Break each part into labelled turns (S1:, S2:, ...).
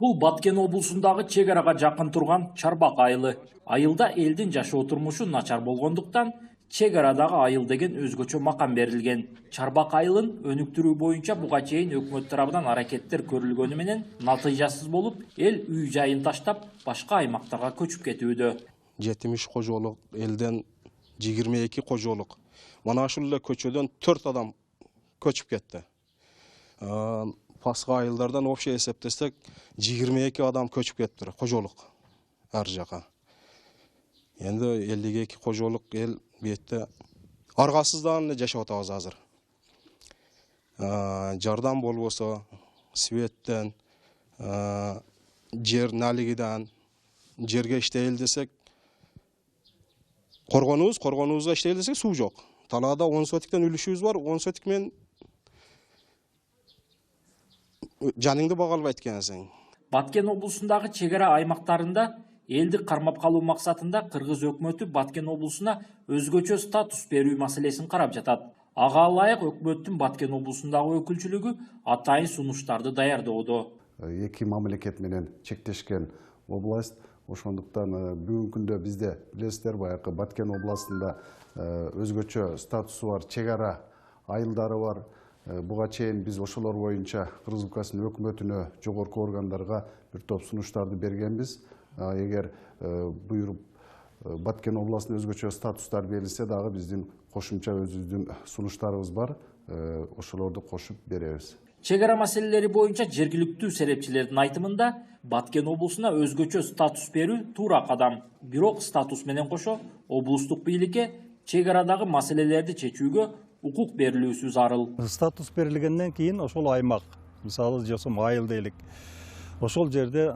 S1: Бул Баткен облусундагы чек арага жакын турган Чарбак айылы. Айылда элдин жашоо турмушу начар болгондуктан чек арадагы айыл деген өзгөчө макам берилген. Чарбак айылын өнүктүрүү боюнча буга чейин өкмөт тарабынан аракеттер көрүлгөнү менен натыйжасыз болуп, эл үй жайын таштап, башка аймактарга көчүп кетүүдө.
S2: 70 кожолук, элден 22 кожолук. Мана ушул эле көчөдөн 4 адам көчүп кетти. Пасқа айылдардан общий эсептесек 22 адам көчүп кетти кожолук ар жака. Енді 52 кожолук эл бетте аргасыздан жашап атабыз азыр. Жардам болбосо светтен, жер налигидан жерге иштейли десек, коргонубузга иштейли десек суу жок. Талаада 10 сотиктен үлүшүбүз бар, 10 сотик мен жаныңды бага албайт экенсиң.
S1: Баткен облусундагы чек ара аймактарында элди кармап калуу максатында Кыргыз өкмөтү Баткен облусуна өзгөчө статус берүү маселесин карап жатат. Ага ылайык өкмөттүн Баткен облусундагы өкүлчүлүгү атайын сунуштарды даярдоодо.
S3: Эки мамлекет менен чектешкен область, ошондуктан бүгүнкү күндө бизде билесиздер, баягы Баткен областында өзгөчө статусу бар чек ара айылдары бар. Буга чейин биз ошолор боюнча Кыргыз өлкөсүнүн өкмөтүнө, жогорку органдарга бир топ сунуштарды бергенбиз. Эгер буйруп Баткен областына өзгөчө статустар берилсе дагы биздин кошумча өзүбүздүн сунуштарыбыз бар. Ошолорду кошуп беребиз.
S1: Чек ара маселелери боюнча жергиликтүү серепчилердин айтымында Баткен облусуна өзгөчө статус берүү туура кадам. Бирок статус менен кошо облустук бийликке чек арадагы маселелерди чечүүгө укук берилүүсү зарыл.
S4: Статус берилгенден кийин ошол аймак, мисалы жосом айыл дейлик, ошол жерде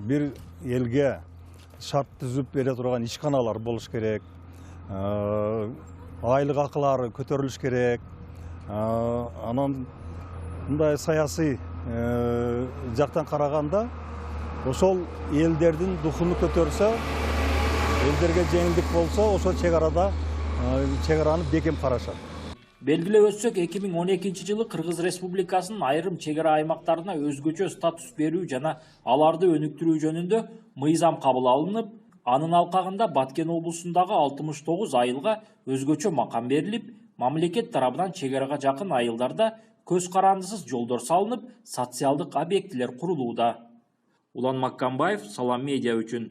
S4: бир элге шарт түзүп бере турган ишканалар болуш керек, айлык акылары көтөрүлүш керек. Анан мындай саясий жактан караганда ошол элдердин духуну көтөрсө, элдерге жеңилдик болсо, ошол чек араны бекем карашат.
S1: Белгилеп өтсөк, 2012 жылы Кыргыз Республикасынын айрым чек ара аймактарына өзгөчө статус берүү жана аларды өнүктүрүү жөнүндө мыйзам кабыл алынып, анын алкагында Баткен облусундагы 69 айылга өзгөчө макам берилип, мамлекет тарабынан чек арага жакын айылдарда көз карандысыз жолдор салынып, социалдык объектилер курулууда. Улан Маккамбаев, Салам медиа үчүн.